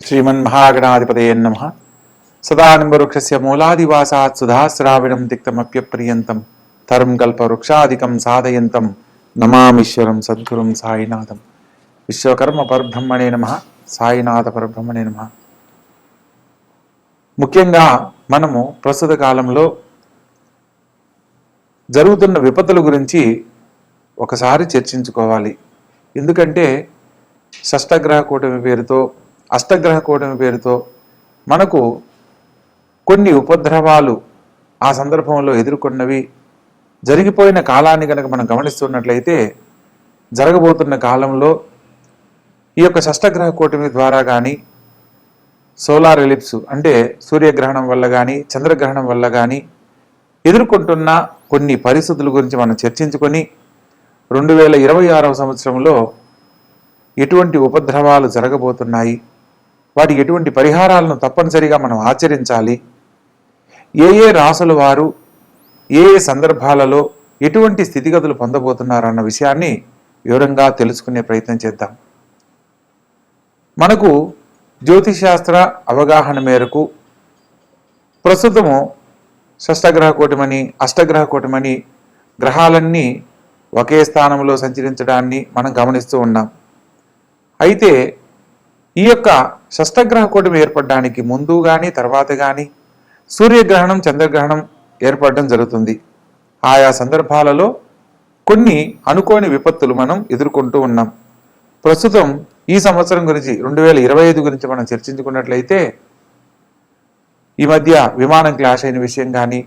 श्रीमन्महागणाधिपतये नमः। सदानिम्बवृक्षस्य मूलादिवासात् सुधाश्राविणं तिक्तमप्यप्रियन्तं तरुं कल्पवृक्षादिकं साधयन्तं नमामीश्वरं सद्गुरुं साईनाथं। విశ్వకర్మ పరబ్రహ్మణే నమః, సాయినాథ పరబ్రహ్మణే నమః. ముఖ్యంగా మనము ప్రస్తుత కాలంలో జరుగుతున్న విపత్తుల గురించి ఒకసారి చర్చించుకోవాలి. ఎందుకంటే షష్టగ్రహ కూటమి పేరుతో, అష్టగ్రహ కూటమి పేరుతో మనకు కొన్ని ఉపద్రవాలు ఆ సందర్భంలో ఎదుర్కొన్నవి జరిగిపోయిన కాలాన్ని కనుక మనం గమనిస్తున్నట్లయితే, జరగబోతున్న కాలంలో ఈ యొక్క షష్టగ్రహ కూటమి ద్వారా కానీ, సోలార్ ఎలిప్స్ అంటే సూర్యగ్రహణం వల్ల కానీ, చంద్రగ్రహణం వల్ల కానీ ఎదుర్కొంటున్న కొన్ని పరిస్థితుల గురించి మనం చర్చించుకొని 2026వ సంవత్సరంలో ఎటువంటి ఉపద్రవాలు జరగబోతున్నాయి, వాటికి ఎటువంటి పరిహారాలను తప్పనిసరిగా మనం ఆచరించాలి, ఏ ఏ రాసుల వారు ఏ ఏ సందర్భాలలో ఎటువంటి స్థితిగతులు పొందబోతున్నారన్న విషయాన్ని వివరంగా తెలుసుకునే ప్రయత్నం చేద్దాం. మనకు జ్యోతిశాస్త్ర అవగాహన మేరకు ప్రస్తుతము షష్టగ్రహ కూటమని, అష్టగ్రహ కూటమని గ్రహాలన్నీ ఒకే స్థానంలో సంచరించడాన్ని మనం గమనిస్తూ ఉన్నాం. అయితే ఈ యొక్క షష్టగ్రహ కూటమి ఏర్పడడానికి ముందు కానీ తర్వాత కానీ సూర్యగ్రహణం, చంద్రగ్రహణం ఏర్పడడం జరుగుతుంది. ఆయా సందర్భాలలో కొన్ని అనుకోని విపత్తులు మనం ఎదుర్కొంటూ ఉన్నాం. ప్రస్తుతం ఈ సంవత్సరం గురించి 2025 గురించి మనం చర్చించుకున్నట్లయితే, ఈ మధ్య విమానం క్లాష్ అయిన విషయం కానీ,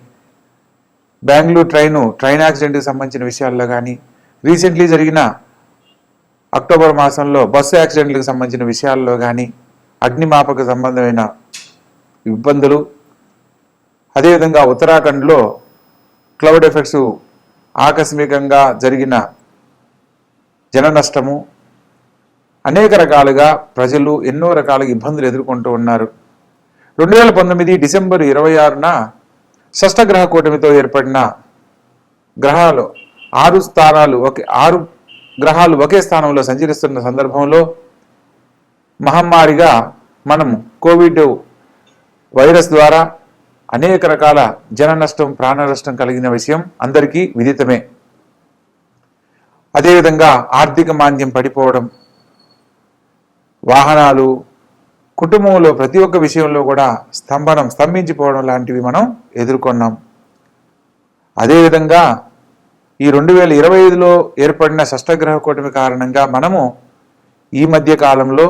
బెంగళూరు ట్రైన్ యాక్సిడెంట్కి సంబంధించిన విషయాల్లో కానీ, రీసెంట్లీ జరిగిన అక్టోబర్ మాసంలో బస్సు యాక్సిడెంట్లకు సంబంధించిన విషయాల్లో కానీ, అగ్నిమాపక సంబంధమైన ఇబ్బందులు, అదేవిధంగా ఉత్తరాఖండ్లో క్లౌడ్ ఎఫెక్ట్స్ ఆకస్మికంగా జరిగిన జన నష్టము, అనేక రకాలుగా ప్రజలు ఎన్నో రకాలుగా ఇబ్బందులు ఎదుర్కొంటూ ఉన్నారు. 2019 డిసెంబర్ 26న షష్టగ్రహ కూటమితో ఏర్పడిన గ్రహాలు 6 గ్రహాలు ఒకే స్థానంలో సంచరిస్తున్న సందర్భంలో మహమ్మారిగా మనము కోవిడ్ వైరస్ ద్వారా అనేక రకాల జన నష్టం, ప్రాణ నష్టం కలిగిన విషయం అందరికీ విదితమే. అదేవిధంగా ఆర్థిక మాంద్యం పడిపోవడం, వాహనాలు, కుటుంబంలో ప్రతి ఒక్క విషయంలో కూడా స్తంభించిపోవడం లాంటివి మనం ఎదుర్కొన్నాం. అదేవిధంగా ఈ 2025లో ఏర్పడిన షష్టగ్రహ కూటమి కారణంగా మనము ఈ మధ్య కాలంలో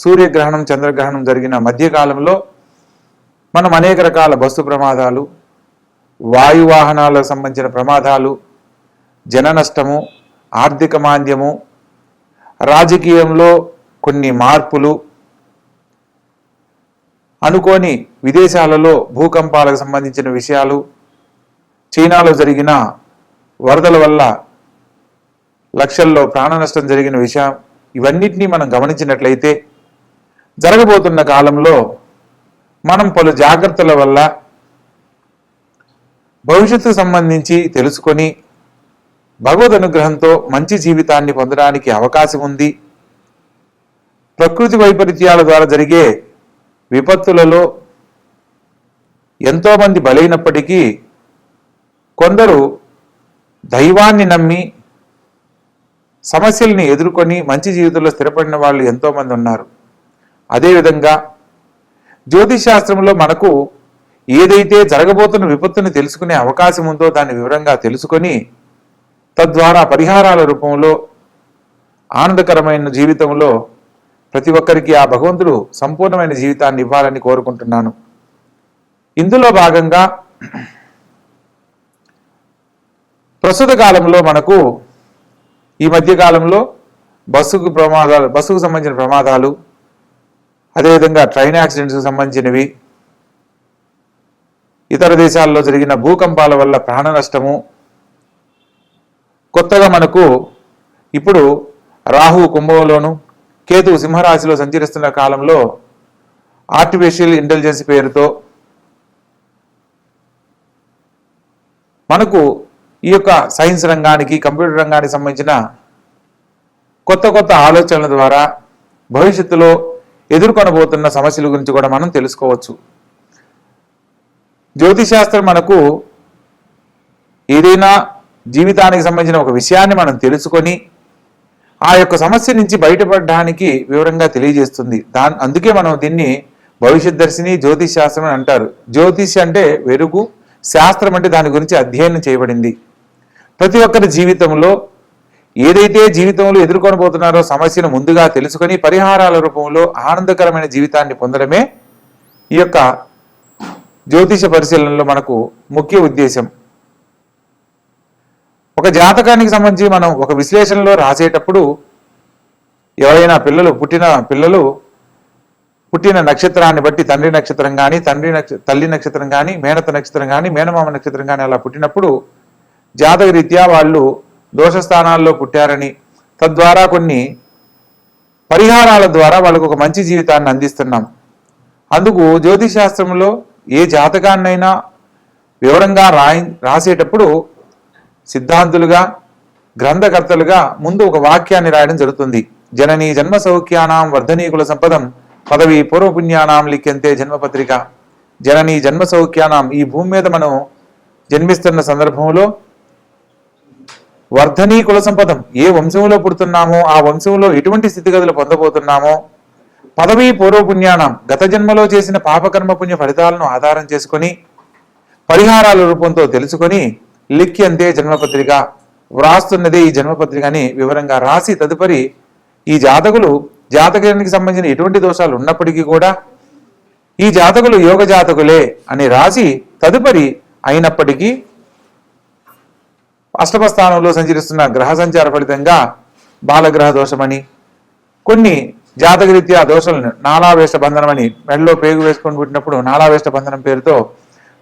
సూర్యగ్రహణం, చంద్రగ్రహణం జరిగిన మధ్యకాలంలో మనం అనేక రకాల బస్సు ప్రమాదాలు, వాయు వాహనాలకు సంబంధించిన ప్రమాదాలు, జన నష్టము, ఆర్థిక మాంద్యము, రాజకీయంలో కొన్ని మార్పులు, అనుకోని విదేశాలలో భూకంపాలకు సంబంధించిన విషయాలు, చైనాలో జరిగిన వరదల వల్ల లక్షల్లో ప్రాణ నష్టం జరిగిన విషయం, ఇవన్నిటినీ మనం గమనించినట్లయితే జరగబోతున్న కాలంలో మనం పలు జాగ్రత్తల వల్ల భవిష్యత్తు సంబంధించి తెలుసుకొని భగవద్ అనుగ్రహంతో మంచి జీవితాన్ని పొందడానికి అవకాశం ఉంది. ప్రకృతి వైపరీత్యాల ద్వారా జరిగే విపత్తులలో ఎంతోమంది బలైనప్పటికీ కొందరు దైవాన్ని నమ్మి సమస్యల్ని ఎదుర్కొని మంచి జీవితంలో స్థిరపడిన వాళ్ళు ఎంతోమంది ఉన్నారు. అదేవిధంగా జ్యోతిష్ శాస్త్రంలో మనకు ఏదైతే జరగబోతున్న విపత్తుని తెలుసుకునే అవకాశం ఉందో దాన్ని వివరంగా తెలుసుకొని తద్వారా పరిహారాల రూపంలో ఆనందకరమైన జీవితంలో ప్రతి ఒక్కరికి ఆ భగవంతుడు సంపూర్ణమైన జీవితాన్ని ఇవ్వాలని కోరుకుంటున్నాను. ఇందులో భాగంగా ప్రస్తుత కాలంలో మనకు ఈ మధ్య కాలంలో బస్సుకు సంబంధించిన ప్రమాదాలు, అదేవిధంగా ట్రైన్ యాక్సిడెంట్స్కి సంబంధించినవి, ఇతర దేశాల్లో జరిగిన భూకంపాల వల్ల ప్రాణ నష్టము, కొత్తగా మనకు ఇప్పుడు రాహు కుంభంలోను, కేతు సింహరాశిలో సంచరిస్తున్న కాలంలో ఆర్టిఫిషియల్ ఇంటెలిజెన్స్ పేరుతో మనకు ఈ యొక్క సైన్స్ రంగానికి, కంప్యూటర్ రంగానికి సంబంధించిన కొత్త కొత్త ఆలోచనల ద్వారా భవిష్యత్తులో ఎదుర్కొనబోతున్న సమస్యల గురించి కూడా మనం తెలుసుకోవచ్చు. జ్యోతిశాస్త్రం మనకు ఏదైనా జీవితానికి సంబంధించిన ఒక విషయాన్ని మనం తెలుసుకొని ఆ యొక్క సమస్య నుంచి బయటపడడానికి వివరంగా తెలియజేస్తుంది. అందుకే మనం దీన్ని భవిష్యత్ దర్శిని జ్యోతిష్ శాస్త్రం అని అంటారు. జ్యోతిష్ అంటే వెలుగు, శాస్త్రం అంటే దాని గురించి అధ్యయనం చేయబడింది. ప్రతి ఒక్కరి జీవితంలో ఏదైతే జీవితంలో ఎదుర్కొనబోతున్నారో సమస్యను ముందుగా తెలుసుకొని పరిహారాల రూపంలో ఆనందకరమైన జీవితాన్ని పొందడమే ఈ యొక్క జ్యోతిష పరిశీలనలో మనకు ముఖ్య ఉద్దేశం. ఒక జాతకానికి సంబంధించి మనం ఒక విశ్లేషణలో రాసేటప్పుడు ఎవరైనా పుట్టిన నక్షత్రాన్ని బట్టి తండ్రి నక్షత్రం కానీ తల్లి నక్షత్రం కానీ మేనత నక్షత్రం కానీ మేనమామ నక్షత్రం కానీ అలా పుట్టినప్పుడు జాతక రీత్యా వాళ్ళు దోషస్థానాల్లో పుట్టారని తద్వారా కొన్ని పరిహారాల ద్వారా వాళ్ళకు ఒక మంచి జీవితాన్ని అందిస్తున్నాం. అందుకు జ్యోతిష్ శాస్త్రంలో ఏ జాతకాన్నైనా వివరంగా రాసేటప్పుడు సిద్ధాంతులుగా గ్రంథకర్తలుగా ముందు ఒక వాక్యాన్ని రాయడం జరుగుతుంది. జననీ జన్మ సౌఖ్యానాం వర్ధనీకుల సంపదం పదవి పూర్వపుణ్యానాం లిఖ్యంతే జన్మపత్రిక. జననీ జన్మ సౌఖ్యానాం, ఈ భూమి మీద మనం జన్మిస్తున్న సందర్భంలో వర్ధనీ కుల సంపదం, ఏ వంశంలో పుడుతున్నామో ఆ వంశంలో ఎటువంటి స్థితిగతులు పొందబోతున్నామో, పదవీ పూర్వపుణ్యానం, గత జన్మలో చేసిన పాపకర్మ పుణ్య ఫలితాలను ఆధారం చేసుకొని పరిహారాల రూపంతో తెలుసుకొని లిఖ్యంతే జన్మపత్రిక, వ్రాస్తున్నదే ఈ జన్మపత్రిక అని వివరంగా రాసి తదుపరి ఈ జాతకానికి సంబంధించిన ఎటువంటి దోషాలు ఉన్నప్పటికీ కూడా ఈ జాతకులు యోగ జాతకులే అని రాసి తదుపరి అయినప్పటికీ అష్టమ స్థానంలో సంచరిస్తున్న గ్రహ సంచార ఫలితంగా బాలగ్రహ దోషమని, కొన్ని జాతకరీత్యా దోషాలను నాళావేష్ట బంధనం అని, మెడలో పేగు వేసుకొని పుట్టినప్పుడు నాళావేష్ట బంధనం పేరుతో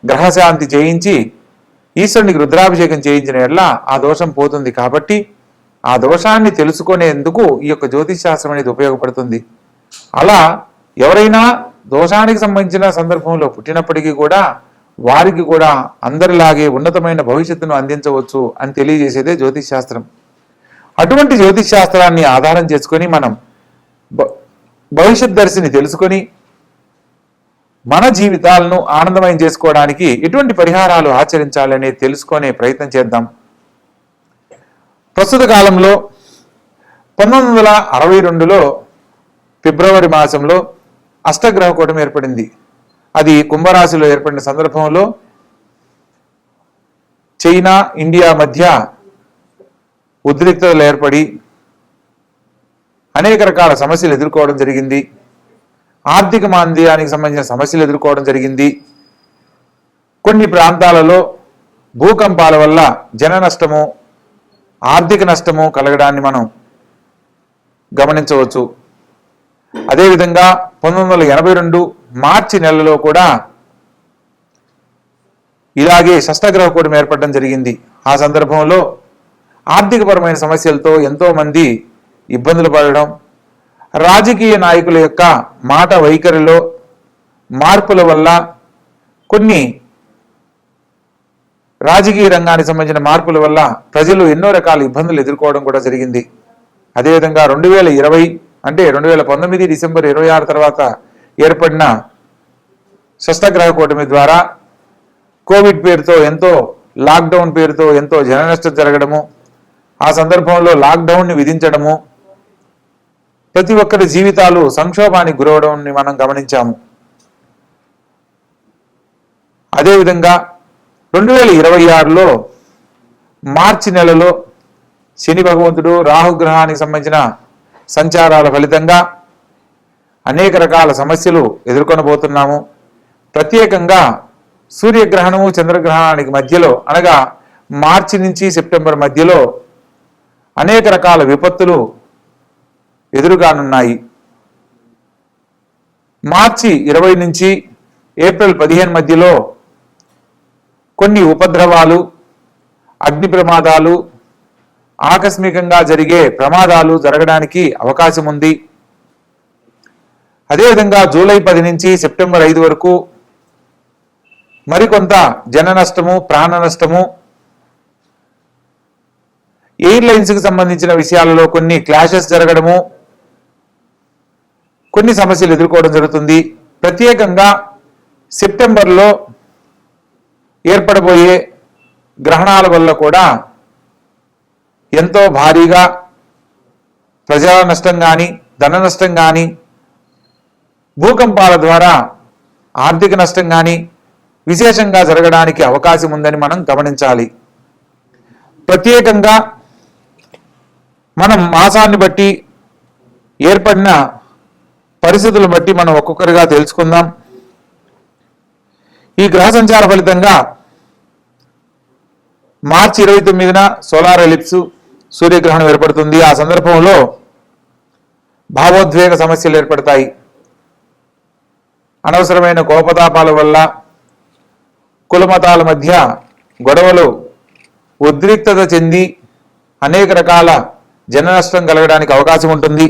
గ్రహశాంతి చేయించి ఈశ్వరునికి రుద్రాభిషేకం చేయించిన ఎడల ఆ దోషం పోతుంది. కాబట్టి ఆ దోషాన్ని తెలుసుకునేందుకు ఈ యొక్క జ్యోతిష్ శాస్త్రం అనేది ఉపయోగపడుతుంది. అలా ఎవరైనా దోషానికి సంబంధించిన సందర్భంలో పుట్టినప్పటికీ కూడా వారికి కూడా అందరిలాగే ఉన్నతమైన భవిష్యత్తును అందించవచ్చు అని తెలియజేసేదే జ్యోతిష్ శాస్త్రం. అటువంటి జ్యోతిష్ శాస్త్రాన్ని ఆధారం చేసుకొని మనం భవిష్యత్ దర్శిని తెలుసుకొని మన జీవితాలను ఆనందమయం చేసుకోవడానికి ఎటువంటి పరిహారాలు ఆచరించాలని తెలుసుకునే ప్రయత్నం చేద్దాం. ప్రస్తుత కాలంలో 1962లో ఫిబ్రవరి మాసంలో అష్టగ్రహ కూటమి ఏర్పడింది. అది కుంభరాశిలో ఏర్పడిన సందర్భంలో చైనా ఇండియా మధ్య ఉద్రిక్తతలు ఏర్పడి అనేక రకాల సమస్యలు ఎదుర్కోవడం జరిగింది. ఆర్థిక మాంద్యానికి సంబంధించిన సమస్యలు ఎదుర్కోవడం జరిగింది. కొన్ని ప్రాంతాలలో భూకంపాల వల్ల జన నష్టము, ఆర్థిక నష్టము కలగడాన్ని మనం గమనించవచ్చు. అదేవిధంగా 1982 మార్చి నెలలో కూడా ఇలాగే షష్టగ్రహ కూటమి ఏర్పడడం జరిగింది. ఆ సందర్భంలో ఆర్థికపరమైన సమస్యలతో ఎంతో మంది ఇబ్బందులు పడడం, రాజకీయ నాయకుల యొక్క మాట వైఖరిలో మార్పుల వల్ల కొన్ని రాజకీయ రంగానికి సంబంధించిన మార్పుల వల్ల ప్రజలు ఎన్నో రకాల ఇబ్బందులు ఎదుర్కోవడం కూడా జరిగింది. అదేవిధంగా 2020 అంటే 2019 డిసెంబర్ 26 తర్వాత ఏర్పడిన షష్టగ్రహ కూటమి ద్వారా కోవిడ్ పేరుతో లాక్డౌన్ పేరుతో ఎంతో జన నష్టం జరగడము, ఆ సందర్భంలో లాక్డౌన్ని విధించడము, ప్రతి ఒక్కరి జీవితాలు సంక్షోభానికి గురవడం మనం గమనించాము. అదేవిధంగా 2026లో మార్చి నెలలో శని భగవంతుడు రాహుగ్రహానికి సంబంధించిన సంచారాల ఫలితంగా అనేక రకాల సమస్యలు ఎదుర్కొనబోతున్నాము. ప్రత్యేకంగా సూర్యగ్రహణము చంద్రగ్రహణానికి మధ్యలో అనగా మార్చి నుంచి సెప్టెంబర్ మధ్యలో అనేక రకాల విపత్తులు ఎదురుగానున్నాయి. మార్చి 20 నుంచి ఏప్రిల్ 15 మధ్యలో కొన్ని ఉపద్రవాలు, అగ్ని ప్రమాదాలు, ఆకస్మికంగా జరిగే ప్రమాదాలు జరగడానికి అవకాశం ఉంది. అదేవిధంగా జూలై 10 నుంచి సెప్టెంబర్ 5 వరకు మరికొంత జన నష్టము, ప్రాణ నష్టము, ఎయిర్లైన్స్కి సంబంధించిన విషయాలలో కొన్ని క్లాషెస్ జరగడము, కొన్ని సమస్యలు ఎదుర్కోవడం జరుగుతుంది. ప్రత్యేకంగా సెప్టెంబర్లో ఏర్పడబోయే గ్రహణాల వల్ల కూడా ఎంతో భారీగా ప్రజా నష్టం కానీ, ధన నష్టం కానీ, భూకంపాల ద్వారా ఆర్థిక నష్టం కానీ విశేషంగా జరగడానికి అవకాశం ఉందని మనం గమనించాలి. ప్రత్యేకంగా మనం మాసాన్ని బట్టి ఏర్పడిన పరిస్థితులను బట్టి మనం ఒక్కొక్కరిగా తెలుసుకుందాం. ఈ గ్రహ సంచార ఫలితంగా మార్చి 29న సోలార్ ఎలిప్స్ సూర్యగ్రహణం ఏర్పడుతుంది. ఆ సందర్భంలో భావోద్వేగ సమస్యలు ఏర్పడతాయి. అనవసరమైన కోపతాపాల వల్ల, కులమతాల మధ్య గొడవలు ఉద్రిక్తత చెంది అనేక రకాల జన నష్టం కలగడానికి అవకాశం ఉంటుంది.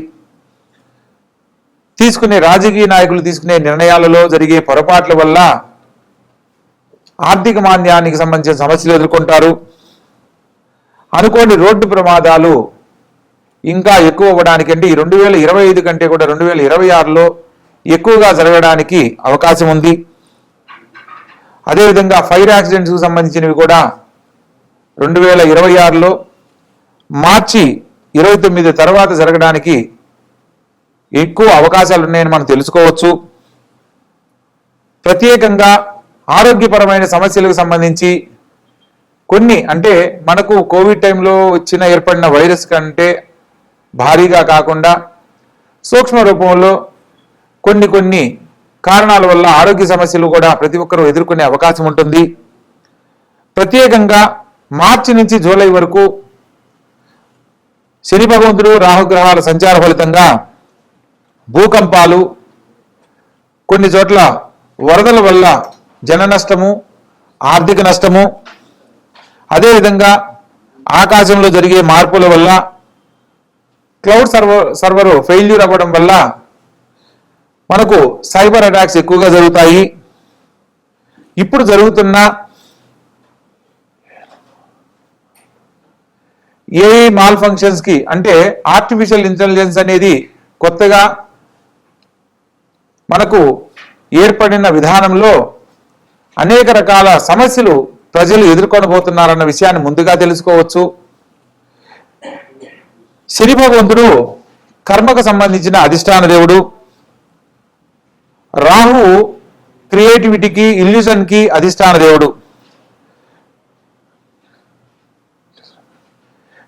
రాజకీయ నాయకులు తీసుకునే నిర్ణయాలలో జరిగే పొరపాట్ల వల్ల ఆర్థిక మాంద్యానికి సంబంధించిన సమస్యలు ఎదుర్కొంటారు. అనుకోని రోడ్డు ప్రమాదాలు ఇంకా ఎక్కువ అవ్వడానికి, అంటే ఈ 2025 కంటే కూడా 2026లో ఎక్కువగా జరగడానికి అవకాశం ఉంది. అదేవిధంగా ఫైర్ యాక్సిడెంట్స్కు సంబంధించినవి కూడా 2026లో మార్చి 29 తర్వాత జరగడానికి ఎక్కువ అవకాశాలు ఉన్నాయని మనం తెలుసుకోవచ్చు. ప్రత్యేకంగా ఆరోగ్యపరమైన సమస్యలకు సంబంధించి కొన్ని, అంటే మనకు కోవిడ్ టైంలో ఏర్పడిన వైరస్ కంటే భారీగా కాకుండా సూక్ష్మ రూపంలో కొన్ని కారణాల వల్ల ఆరోగ్య సమస్యలు కూడా ప్రతి ఒక్కరూ ఎదుర్కొనే అవకాశం ఉంటుంది. ప్రత్యేకంగా మార్చి నుంచి జూలై వరకు శని భగవంతుడు, రాహుగ్రహాల సంచార ఫలితంగా భూకంపాలు, కొన్ని చోట్ల వరదల వల్ల జన నష్టము, ఆర్థిక నష్టము, అదేవిధంగా ఆకాశంలో జరిగే మార్పుల వల్ల క్లౌడ్ సర్వర్ ఫెయిల్యూర్ అవ్వడం వల్ల మనకు సైబర్ అటాక్స్ ఎక్కువగా జరుగుతాయి. ఇప్పుడు జరుగుతున్న ఏఐ మాల్ ఫంక్షన్స్ కి, అంటే ఆర్టిఫిషియల్ ఇంటెలిజెన్స్ అనేది కొత్తగా మనకు ఏర్పడిన విధానంలో అనేక రకాల సమస్యలు ప్రజలు ఎదుర్కొనబోతున్నారన్న విషయాన్ని ముందుగా తెలుసుకోవచ్చు. శని భగవంతుడు కర్మకు సంబంధించిన అధిష్టాన దేవుడు, రాహు క్రియేటివిటీకి, ఇల్యూజన్కి అధిష్టాన దేవుడు.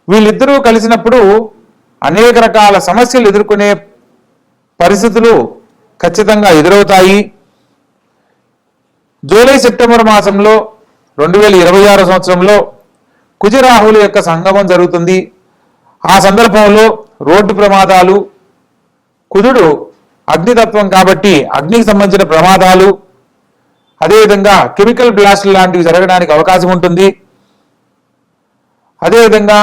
వీళ్ళిద్దరూ కలిసినప్పుడు అనేక రకాల సమస్యలు ఎదుర్కొనే పరిస్థితులు ఖచ్చితంగా ఎదురవుతాయి. జూలై సెప్టెంబర్ మాసంలో 2026 సంవత్సరంలో కుజరాహుల యొక్క సంగమం జరుగుతుంది. ఆ సందర్భంలో రోడ్డు ప్రమాదాలు, కుజుడు అగ్నితత్వం కాబట్టి అగ్నికి సంబంధించిన ప్రమాదాలు, అదేవిధంగా కెమికల్ బ్లాస్ట్ లాంటివి జరగడానికి అవకాశం ఉంటుంది. అదేవిధంగా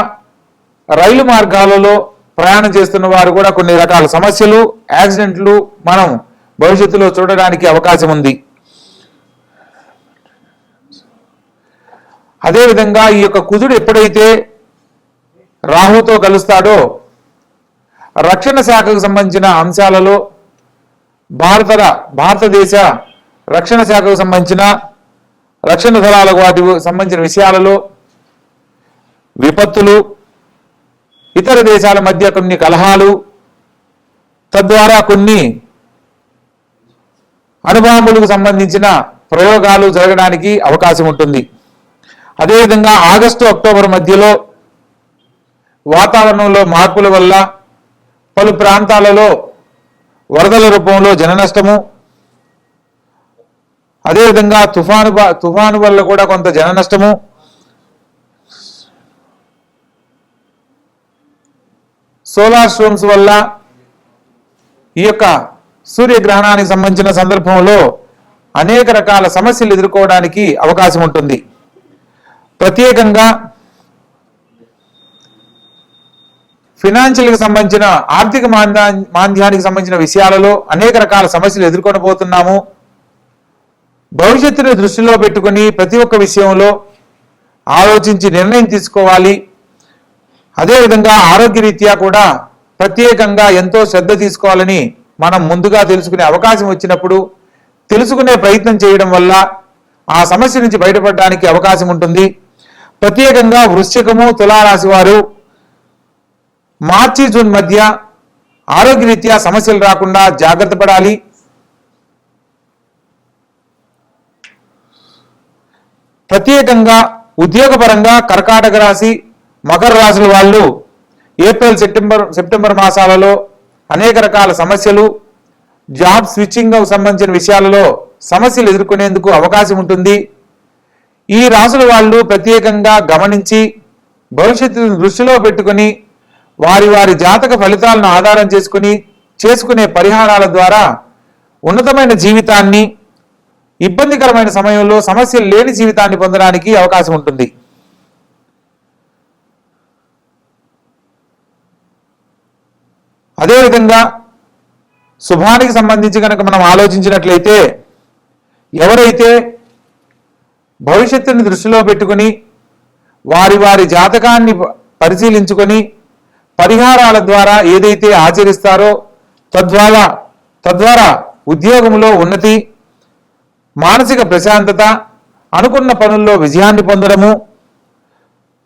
రైలు మార్గాలలో ప్రయాణం చేస్తున్న వారు కూడా కొన్ని రకాల సమస్యలు, యాక్సిడెంట్లు మనం భవిష్యత్తులో చూడడానికి అవకాశం ఉంది. అదేవిధంగా ఈ యొక్క కుజుడు ఎప్పుడైతే రాహుతో కలుస్తాడో రక్షణ శాఖకు సంబంధించిన అంశాలలో, భారతదేశ రక్షణ శాఖకు సంబంధించిన రక్షణ దళాలకు వాటికి సంబంధించిన విషయాలలో విపత్తులు, ఇతర దేశాల మధ్య కొన్ని కలహాలు, తద్వారా కొన్ని అణుబాంబులకు సంబంధించిన ప్రయోగాలు జరగడానికి అవకాశం ఉంటుంది. అదేవిధంగా ఆగస్టు అక్టోబర్ మధ్యలో వాతావరణంలో మార్పుల వల్ల పలు ప్రాంతాలలో వరదల రూపంలో జన నష్టము, అదేవిధంగా తుఫాను వల్ల కూడా కొంత జన నష్టము, సోలార్ స్టోమ్స్ వల్ల ఈ యొక్క సూర్యగ్రహణానికి సంబంధించిన సందర్భంలో అనేక రకాల సమస్యలు ఎదుర్కోవడానికి అవకాశం ఉంటుంది. ప్రత్యేకంగా ఫినాన్షియల్కి సంబంధించిన, ఆర్థిక మాంద్యానికి సంబంధించిన విషయాలలో అనేక రకాల సమస్యలు ఎదుర్కొనబోతున్నాము. భవిష్యత్తును దృష్టిలో పెట్టుకుని ప్రతి ఒక్క విషయంలో ఆలోచించి నిర్ణయం తీసుకోవాలి. అదేవిధంగా ఆరోగ్యరీత్యా కూడా ప్రత్యేకంగా ఎంతో శ్రద్ధ తీసుకోవాలని మనం ముందుగా తెలుసుకునే అవకాశం వచ్చినప్పుడు తెలుసుకునే ప్రయత్నం చేయడం వల్ల ఆ సమస్య నుంచి బయటపడడానికి అవకాశం ఉంటుంది. ప్రత్యేకంగా వృశ్చికము, తులారాశి వారు మార్చి జూన్ మధ్య ఆరోగ్యరీత్యా సమస్యలు రాకుండా జాగ్రత్త పడాలి. ప్రత్యేకంగా ఉద్యోగపరంగా కర్కాటక రాశి, మకర రాశుల వాళ్ళు ఏప్రిల్, సెప్టెంబర్ మాసాలలో అనేక రకాల సమస్యలు, జాబ్ స్విచ్చింగ్ సంబంధించిన విషయాలలో సమస్యలు ఎదుర్కొనేందుకు అవకాశం ఉంటుంది. ఈ రాశుల వాళ్ళు ప్రత్యేకంగా గమనించి భవిష్యత్తును దృష్టిలో పెట్టుకుని వారి వారి జాతక ఫలితాలను ఆధారం చేసుకునే పరిహారాల ద్వారా ఉన్నతమైన జీవితాన్ని, ఇబ్బందికరమైన సమయంలో సమస్యలు లేని జీవితాన్ని పొందడానికి అవకాశం ఉంటుంది. అదేవిధంగా శుభానికి సంబంధించి కనుక మనం ఆలోచించినట్లయితే, ఎవరైతే భవిష్యత్తుని దృష్టిలో పెట్టుకుని వారి వారి జాతకాన్ని పరిశీలించుకొని పరిహారాల ద్వారా ఏదైతే ఆచరిస్తారో తద్వారా ఉద్యోగంలో ఉన్నతి, మానసిక ప్రశాంతత, అనుకున్న పనుల్లో విజయాన్ని పొందడము,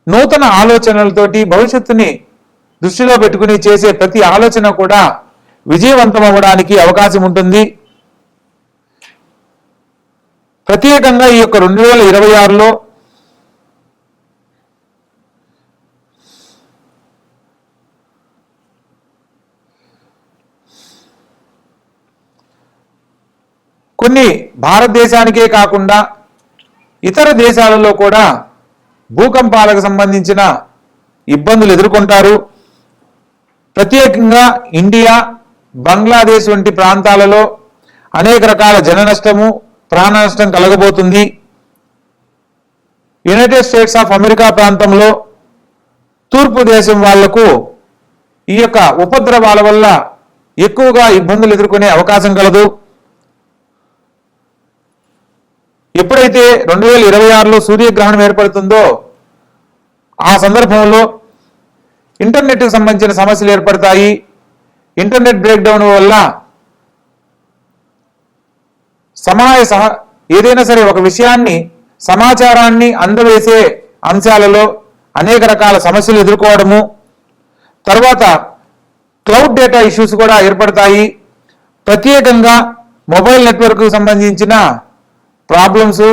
నూతన ఆలోచనలతోటి భవిష్యత్తుని దృష్టిలో పెట్టుకుని చేసే ప్రతి ఆలోచన కూడా విజయవంతం అవ్వడానికి అవకాశం ఉంటుంది. ప్రత్యేకంగా ఈ యొక్క 2026లో కొన్ని భారతదేశానికే కాకుండా ఇతర దేశాలలో కూడా భూకంపాలకు సంబంధించిన ఇబ్బందులు ఎదుర్కొంటారు. ప్రత్యేకంగా ఇండియా, బంగ్లాదేశ్ వంటి ప్రాంతాలలో అనేక రకాల జన నష్టము, ప్రాణ నష్టం కలగబోతుంది. యునైటెడ్ స్టేట్స్ ఆఫ్ అమెరికా ప్రాంతంలో తూర్పు దేశం వాళ్లకు ఈ యొక్క ఉపద్రవాల వల్ల ఎక్కువగా ఇబ్బందులు ఎదుర్కొనే అవకాశం కలదు. ఎప్పుడైతే 2026లో సూర్యగ్రహణం ఏర్పడుతుందో ఆ సందర్భంలో ఇంటర్నెట్కి సంబంధించిన సమస్యలు ఏర్పడతాయి. ఇంటర్నెట్ బ్రేక్ డౌన్ వల్ల ఏదైనా సరే ఒక విషయాన్ని, సమాచారాన్ని అందవేసే అంశాలలో అనేక రకాల సమస్యలు ఎదుర్కోవడము, తర్వాత క్లౌడ్ డేటా ఇష్యూస్ కూడా ఏర్పడతాయి. ప్రత్యేకంగా మొబైల్ నెట్వర్క్కు సంబంధించిన ప్రాబ్లమ్స్,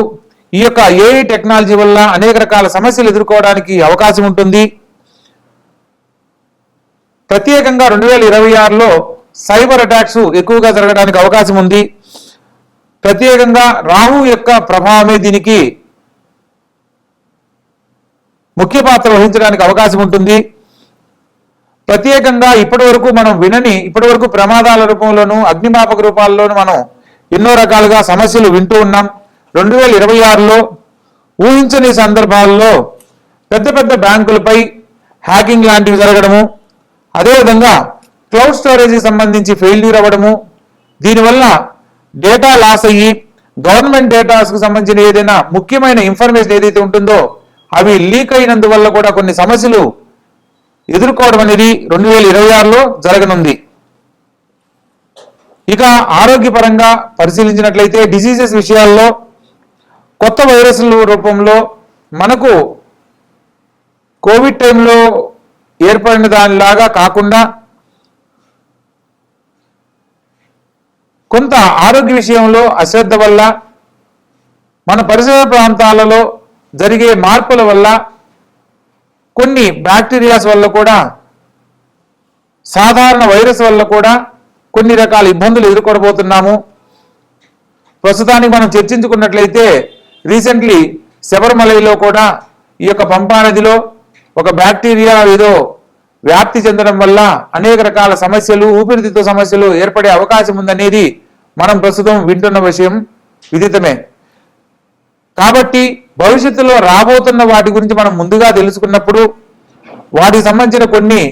ఈ యొక్క ఏఐ టెక్నాలజీ వల్ల అనేక రకాల సమస్యలు ఎదుర్కోవడానికి అవకాశం ఉంటుంది. ప్రత్యేకంగా 2026లో సైబర్ అటాక్స్ ఎక్కువగా జరగడానికి అవకాశం ఉంది. ప్రత్యేకంగా రాహు యొక్క ప్రభావమే దీనికి ముఖ్య పాత్ర వహించడానికి అవకాశం ఉంటుంది. ప్రత్యేకంగా ఇప్పటివరకు మనం ఇప్పటివరకు ప్రమాదాల రూపంలోనూ, అగ్నిమాపక రూపాల్లోనూ మనం ఎన్నో రకాలుగా సమస్యలు వింటూ ఉన్నాం. 2026లో ఊహించని సందర్భాల్లో పెద్ద పెద్ద బ్యాంకులపై హ్యాకింగ్ లాంటివి జరగడము, అదేవిధంగా క్లౌడ్ స్టోరేజ్కి సంబంధించి ఫెయిల్యూర్ అవ్వడము, దీనివల్ల డేటా లాస్ అయ్యి గవర్నమెంట్ డేటాస్కు సంబంధించిన ఏదైనా ముఖ్యమైన ఇన్ఫర్మేషన్ ఏదైతే ఉంటుందో అవి లీక్ అయినందువల్ల కూడా కొన్ని సమస్యలు ఎదుర్కోవడం అనేది 2026లో జరగనుంది. ఇక ఆరోగ్యపరంగా పరిశీలించినట్లయితే డిసీజెస్ విషయాల్లో కొత్త వైరస్ల రూపంలో మనకు కోవిడ్ టైంలో ఏర్పడిన దానిలాగా కాకుండా కొంత ఆరోగ్య విషయంలో అశ్రద్ధ వల్ల, మన పరిసర ప్రాంతాలలో జరిగే మార్పుల వల్ల, కొన్ని బ్యాక్టీరియాస్ వల్ల కూడా, సాధారణ వైరస్ వల్ల కూడా కొన్ని రకాల ఇబ్బందులు ఎదుర్కోబోతున్నాము. ప్రస్తుతానికి మనం చర్చించుకున్నట్లయితే రీసెంట్లీ శబరిమలలో కూడా ఈ యొక్క పంపా నదిలో ఒక బ్యాక్టీరియా ఏదో వ్యాప్తి చెందడం వల్ల అనేక రకాల సమస్యలు, ఊపిరితిత్తుల సమస్యలు ఏర్పడే అవకాశం ఉందనేది మనం ప్రస్తుతం వింటున్న విషయం విదితమే. కాబట్టి భవిష్యత్తులో రాబోతున్న వాటి గురించి మనం ముందుగా తెలుసుకున్నప్పుడు, వాటికి సంబంధించిన కొన్ని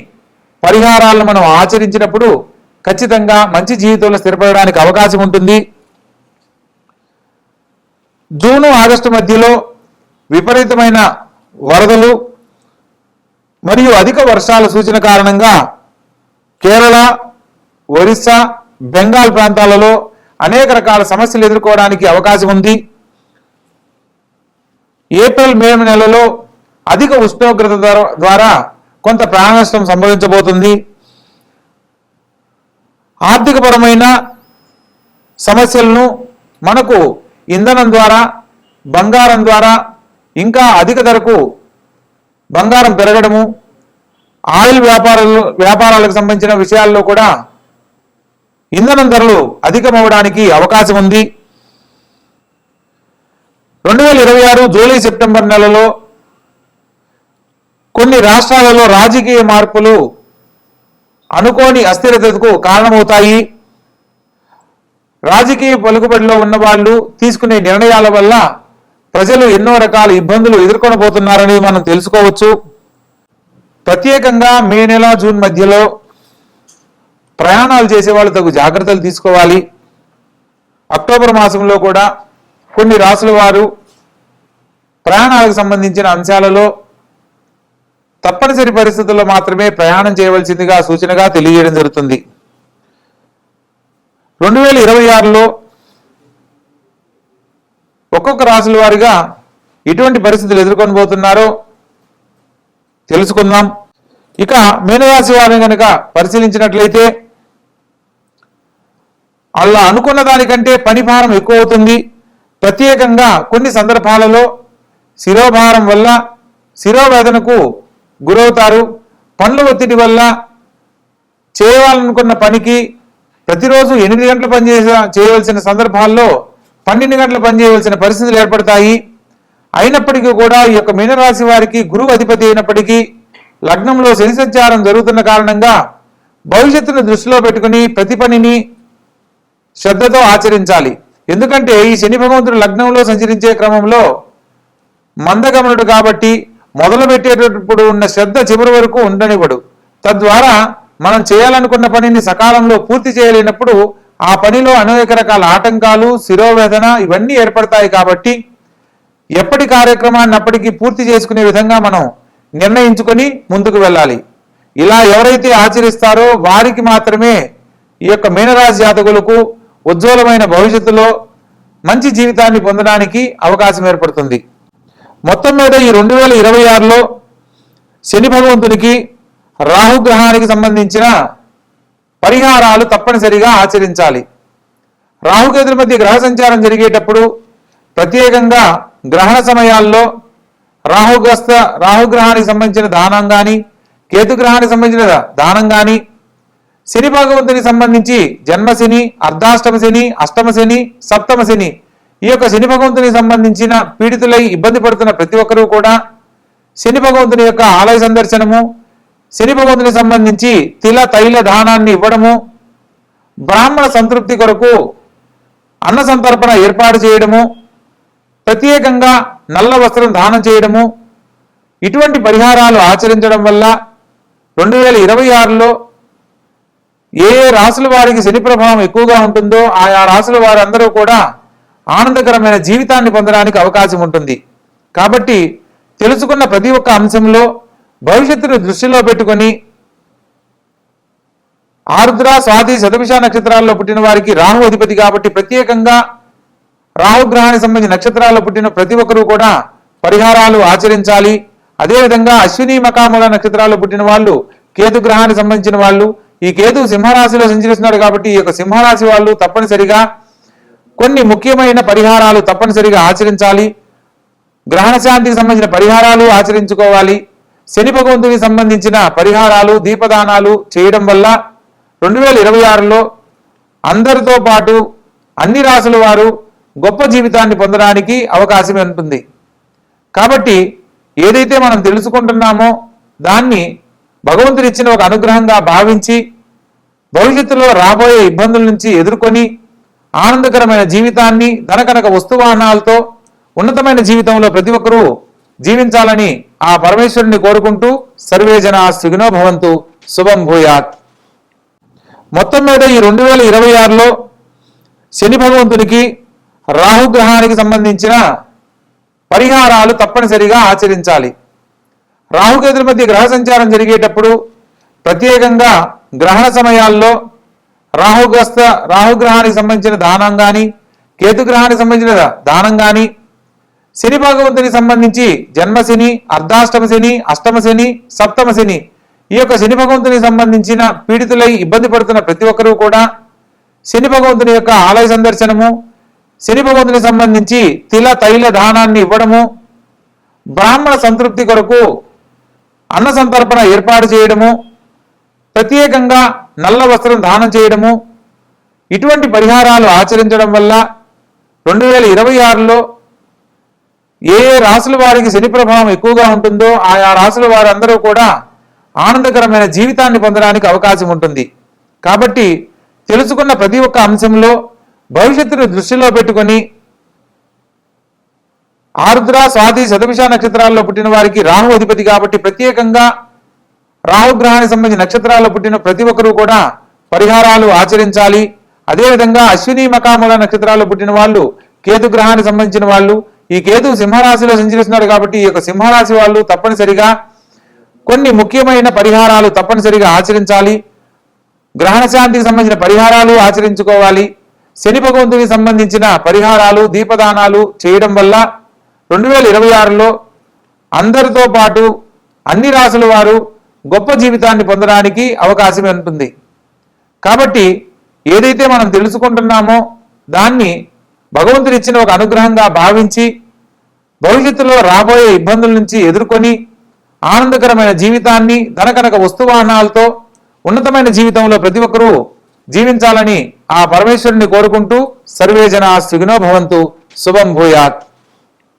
పరిహారాలను మనం ఆచరించినప్పుడు ఖచ్చితంగా మంచి జీవితంలో స్థిరపడడానికి అవకాశం ఉంటుంది. జూను, ఆగస్టు మధ్యలో విపరీతమైన వరదలు మరియు అధిక వర్షాల సూచన కారణంగా కేరళ, ఒరిస్సా, బెంగాల్ ప్రాంతాలలో అనేక రకాల సమస్యలు ఎదుర్కోవడానికి అవకాశం ఉంది. ఏప్రిల్ మే నెలలో అధిక ఉష్ణోగ్రత ద్వారా కొంత ప్రాణ నష్టం సంభవించబోతుంది. ఆర్థికపరమైన సమస్యలను మనకు ఇంధనం ద్వారా, బంగారం ద్వారా, ఇంకా అధిక ధరకు బంగారం పెరగడము, ఆయిల్ వ్యాపారాలకు సంబంధించిన విషయాల్లో కూడా ఇంధనం ధరలు అధికమవడానికి అవకాశం ఉంది. 2026 జూలై సెప్టెంబర్ నెలలో కొన్ని రాష్ట్రాలలో రాజకీయ మార్పులు అనుకోని అస్థిరతకు కారణమవుతాయి. రాజకీయ పలుకుబడిలో ఉన్న వాళ్ళు తీసుకునే నిర్ణయాల వల్ల ప్రజలు ఎన్నో రకాల ఇబ్బందులు ఎదుర్కొనబోతున్నారని మనం తెలుసుకోవచ్చు. ప్రత్యేకంగా మే నెల, జూన్ మధ్యలో ప్రయాణాలు చేసేవాళ్ళు తగు జాగ్రత్తలు తీసుకోవాలి. అక్టోబర్ మాసంలో కూడా కొన్ని రాసుల వారు ప్రయాణాలకు సంబంధించిన అంశాలలో తప్పనిసరి పరిస్థితుల్లో మాత్రమే ప్రయాణం చేయవలసిందిగా సూచనగా తెలియజేయడం జరుగుతుంది. 2026లో ఒక్కొక్క రాశుల వారిగా ఎటువంటి పరిస్థితులు ఎదుర్కొనబోతున్నారో తెలుసుకుందాం. ఇక మీనరాశి వారిని కనుక పరిశీలించినట్లయితే అలా అనుకున్న దానికంటే పని భారం ఎక్కువ అవుతుంది. ప్రత్యేకంగా కొన్ని సందర్భాలలో శిరోభారం వల్ల శిరోవేదనకు గురవుతారు. పనుల ఒత్తిడి వల్ల చేయాలనుకున్న పనికి ప్రతిరోజు 8 గంటలు చేయవలసిన సందర్భాల్లో 12 గంటలు పనిచేయవలసిన పరిస్థితులు ఏర్పడతాయి. అయినప్పటికీ కూడా ఈ యొక్క మీనరాశి వారికి గురువు అధిపతి అయినప్పటికీ లగ్నంలో శని సంచారం జరుగుతున్న కారణంగా భవిష్యత్తును దృష్టిలో పెట్టుకుని ప్రతి పనిని శ్రద్ధతో ఆచరించాలి. ఎందుకంటే ఈ శని భగవంతుడు లగ్నంలో సంచరించే క్రమంలో మందగమనుడు కాబట్టి మొదలు పెట్టేటప్పుడు ఉన్న శ్రద్ధ చివరి వరకు ఉండనివ్వడు. తద్వారా మనం చేయాలనుకున్న పనిని సకాలంలో పూర్తి చేయలేనప్పుడు ఆ పనిలో అనేక రకాల ఆటంకాలు, శిరోవేదన ఇవన్నీ ఏర్పడతాయి. కాబట్టి ఎప్పటి కార్యక్రమాన్ని అప్పటికి పూర్తి చేసుకునే విధంగా మనం నిర్ణయించుకొని ముందుకు వెళ్ళాలి. ఇలా ఎవరైతే ఆచరిస్తారో వారికి మాత్రమే ఈ యొక్క మీనరాశి జాతకులకు ఉజ్వలమైన భవిష్యత్తులో మంచి జీవితాన్ని పొందడానికి అవకాశం ఏర్పడుతుంది. మొత్తం మీద ఈ 2026లో శని భగవంతునికి, రాహుగ్రహానికి సంబంధించిన పరిహారాలు తప్పనిసరిగా ఆచరించాలి. రాహుకేతుల మధ్య గ్రహ సంచారం జరిగేటప్పుడు ప్రత్యేకంగా గ్రహణ సమయాల్లో రాహుగ్రహానికి సంబంధించిన దానం కానీ, కేతుగ్రహానికి సంబంధించిన దానం కానీ, శని భగవంతునికి సంబంధించి జన్మశని, అర్ధాష్టమ శని, అష్టమ శని, సప్తమ శని, ఈ యొక్క శని భగవంతునికి సంబంధించిన పీడితులై ఇబ్బంది పడుతున్న ప్రతి ఒక్కరూ కూడా శని భగవంతుని యొక్క ఆలయ సందర్శనము, శని భగవంతునికి సంబంధించి తిల తైల దానాన్ని ఇవ్వడము, బ్రాహ్మణ సంతృప్తి కొరకు అన్న సంతర్పణ ఏర్పాటు చేయడము, ప్రత్యేకంగా నల్ల వస్త్రం దానం చేయడము, ఇటువంటి పరిహారాలు ఆచరించడం వల్ల 2026లో ఏ రాశుల వారికి శని ప్రభావం ఎక్కువగా ఉంటుందో ఆయా రాశుల వారందరూ కూడా ఆనందకరమైన జీవితాన్ని పొందడానికి అవకాశం ఉంటుంది. కాబట్టి తెలుసుకున్న ప్రతి ఒక్క అంశంలో భవిష్యత్తును దృష్టిలో పెట్టుకొని ఆరుద్ర, స్వాతి, శతభిష నక్షత్రాల్లో పుట్టిన వారికి రాహు అధిపతి కాబట్టి ప్రత్యేకంగా రాహుగ్రహానికి సంబంధించిన నక్షత్రాల్లో పుట్టిన ప్రతి ఒక్కరూ కూడా పరిహారాలు ఆచరించాలి. అదేవిధంగా అశ్విని, మకాముల నక్షత్రాల్లో పుట్టిన వాళ్ళు, కేతు గ్రహానికి సంబంధించిన వాళ్ళు, ఈ కేతు సింహరాశిలో సంచరిస్తున్నాడు కాబట్టి ఈ యొక్క సింహరాశి వాళ్ళు తప్పనిసరిగా కొన్ని ముఖ్యమైన పరిహారాలు తప్పనిసరిగా ఆచరించాలి. గ్రహణ శాంతికి సంబంధించిన పరిహారాలు ఆచరించుకోవాలి. శని భగవంతునికి సంబంధించిన పరిహారాలు, దీపదానాలు చేయడం వల్ల 2026లో అందరితో పాటు అన్ని రాశుల వారు గొప్ప జీవితాన్ని పొందడానికి అవకాశం ఉంటుంది. కాబట్టి ఏదైతే మనం తెలుసుకుంటున్నామో దాన్ని భగవంతుడు ఇచ్చిన ఒక అనుగ్రహంగా భావించి భవిష్యత్తులో రాబోయే ఇబ్బందుల నుంచి ఎదుర్కొని ఆనందకరమైన జీవితాన్ని, ధనకనక వస్తువాహనాలతో ఉన్నతమైన జీవితంలో ప్రతి ఒక్కరూ జీవించాలని ఆ పరమేశ్వరుని కోరుకుంటూ సర్వే జనా సుఖినో భవంతు. శుభం భూయాత్. మొత్తం మీద ఈ 2026లో శని భగవంతునికి, రాహుగ్రహానికి సంబంధించిన పరిహారాలు తప్పనిసరిగా ఆచరించాలి. రాహుకేతుల మధ్య గ్రహ సంచారం జరిగేటప్పుడు ప్రత్యేకంగా గ్రహణ సమయాల్లో రాహుగ్రహానికి సంబంధించిన దానం కానీ, కేతుగ్రహానికి సంబంధించిన దానం కానీ, శని భగవంతునికి సంబంధించి జన్మశని, అర్ధాష్టమ శని, అష్టమ శని, సప్తమ శని, ఈ యొక్క శని భగవంతునికి సంబంధించిన పీడితులై ఇబ్బంది పడుతున్న ప్రతి ఒక్కరూ కూడా శని భగవంతుని యొక్క ఆలయ సందర్శనము, శని భగవంతునికి సంబంధించి తిల తైల దానాన్ని ఇవ్వడము, బ్రాహ్మణ సంతృప్తి కొరకు అన్న సంతర్పణ ఏర్పాటు చేయడము, ప్రత్యేకంగా నల్ల వస్త్రం దానం చేయడము, ఇటువంటి పరిహారాలు ఆచరించడం వల్ల 2026లో ఏ రాసుల వారికి శని ప్రభావం ఎక్కువగా ఉంటుందో ఆయా రాసుల వారందరూ కూడా ఆనందకరమైన జీవితాన్ని పొందడానికి అవకాశం ఉంటుంది. కాబట్టి తెలుసుకున్న ప్రతి ఒక్క అంశంలో భవిష్యత్తును దృష్టిలో పెట్టుకొని ఆరుద్ర, స్వాతి, శతభిష నక్షత్రాల్లో పుట్టిన వారికి రాహు అధిపతి కాబట్టి ప్రత్యేకంగా రాహుగ్రహానికి సంబంధించిన నక్షత్రాల్లో పుట్టిన ప్రతి ఒక్కరూ కూడా పరిహారాలు ఆచరించాలి. అదేవిధంగా అశ్విని, మకాముల నక్షత్రాల్లో పుట్టిన వాళ్ళు, కేతు గ్రహానికి సంబంధించిన వాళ్ళు, ఈ కేతు సింహరాశిలో సంచరిస్తున్నాడు కాబట్టి ఈ యొక్క సింహరాశి వాళ్ళు తప్పనిసరిగా కొన్ని ముఖ్యమైన పరిహారాలు తప్పనిసరిగా ఆచరించాలి. గ్రహణ శాంతికి సంబంధించిన పరిహారాలు ఆచరించుకోవాలి. శని భగవంతునికి సంబంధించిన పరిహారాలు, దీపదానాలు చేయడం వల్ల 2026లో అందరితో పాటు అన్ని రాసుల వారు గొప్ప జీవితాన్ని పొందడానికి అవకాశం ఉంటుంది. కాబట్టి ఏదైతే మనం తెలుసుకుంటున్నామో దాన్ని భగవంతుడు ఇచ్చిన ఒక అనుగ్రహంగా భావించి భవిష్యత్తులో రాబోయే ఇబ్బందుల నుంచి ఎదుర్కొని ఆనందకరమైన జీవితాన్ని, ధనకనక వస్తువాహనాలతో ఉన్నతమైన జీవితంలో ప్రతి ఒక్కరూ జీవించాలని ఆ పరమేశ్వరుని కోరుకుంటూ సర్వే జనా సుఖినో భవంతు. శుభం భూయాత్.